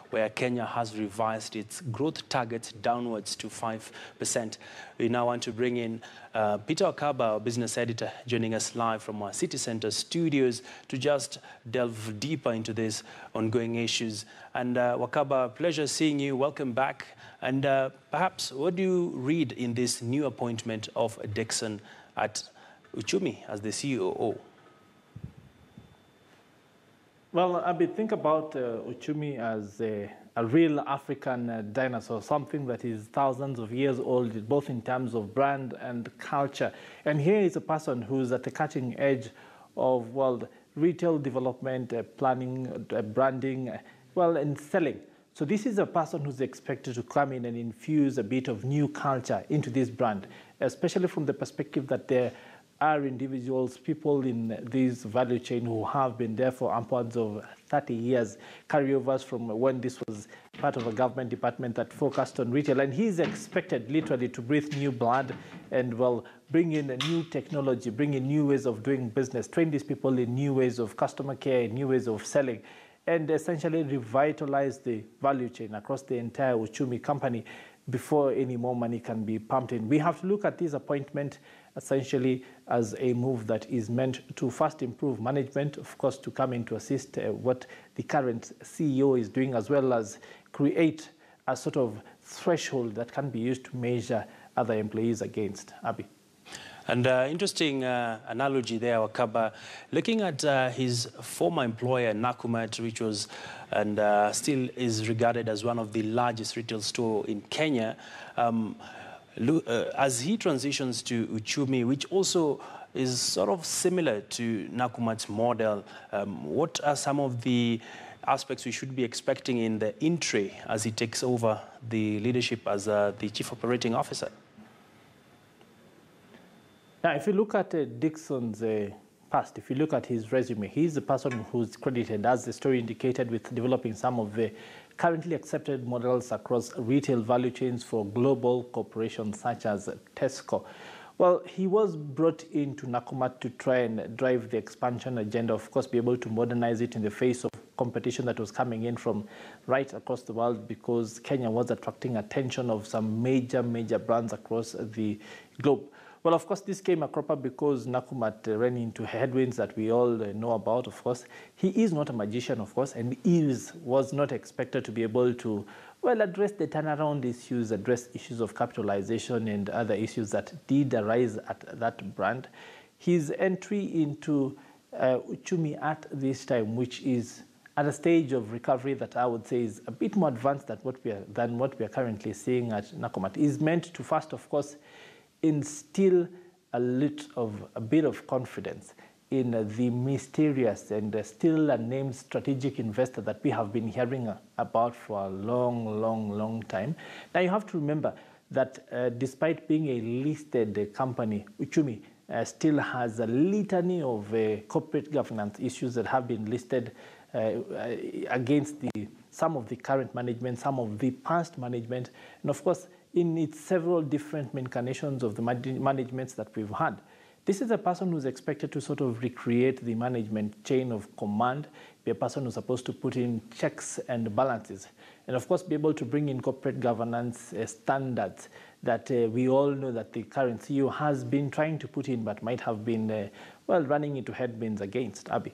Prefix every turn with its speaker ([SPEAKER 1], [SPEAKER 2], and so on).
[SPEAKER 1] where Kenya has revised its growth target downwards to 5%. We now want to bring in Peter Wakaba, our business editor, joining us live from our City Center studios to just delve deeper into these ongoing issues. And Wakaba, pleasure seeing you. Welcome back. And perhaps what do you read in this new appointment of Dixon at UCHUMI as the COO?
[SPEAKER 2] Well, Abby, think about UCHUMI as a real African dinosaur, something that is thousands of years old, both in terms of brand and culture. And here is a person who's at the cutting edge of, well, retail development, planning, branding, well, and selling. So this is a person who's expected to come in and infuse a bit of new culture into this brand, especially from the perspective that there are individuals, people in this value chain who have been there for upwards of 30 years, carryovers from when this was part of a government department that focused on retail. And he's expected literally to breathe new blood and, well, bring in a new technology, bring in new ways of doing business, train these people in new ways of customer care, new ways of selling, and essentially revitalize the value chain across the entire UCHUMI company before any more money can be pumped in. We have to look at this appointment essentially as a move that is meant to first improve management, of course, to come in to assist what the current CEO is doing, as well as create a sort of threshold that can be used to measure other employees against. Abby.
[SPEAKER 1] And interesting analogy there, Wakaba. Looking at his former employer, Nakumatt, which was and still is regarded as one of the largest retail store in Kenya, as he transitions to UCHUMI, which also is sort of similar to Nakumatt's model, what are some of the aspects we should be expecting in the entry as he takes over the leadership as the Chief Operating Officer?
[SPEAKER 2] Now, if you look at Dixon's past, if you look at his resume, he's the person who's credited, as the story indicated, with developing some of the currently accepted models across retail value chains for global corporations such as Tesco. Well, he was brought into Nakumatt to try and drive the expansion agenda, of course, be able to modernize it in the face of competition that was coming in from right across the world, because Kenya was attracting attention of some major brands across the globe. Well, of course, this came a cropper because Nakumatt ran into headwinds that we all know about, of course. He is not a magician, of course, and was not expected to be able to, well, address the turnaround issues, address issues of capitalization and other issues that did arise at that brand. His entry into UCHUMI at this time, which is at a stage of recovery that I would say is a bit more advanced than what we are currently seeing at Nakumatt, is meant to first, of course, instill a bit of confidence in the mysterious and still unnamed strategic investor that we have been hearing about for a long time. Now, you have to remember that despite being a listed company, UCHUMI still has a litany of corporate governance issues that have been listed against some of the current management, some of the past management, and of course, in its several different incarnations of the managements that we've had. This is a person who's expected to sort of recreate the management chain of command, be a person who's supposed to put in checks and balances, and of course be able to bring in corporate governance standards that we all know that the current CEO has been trying to put in but might have been, well, running into headwinds against. Abby.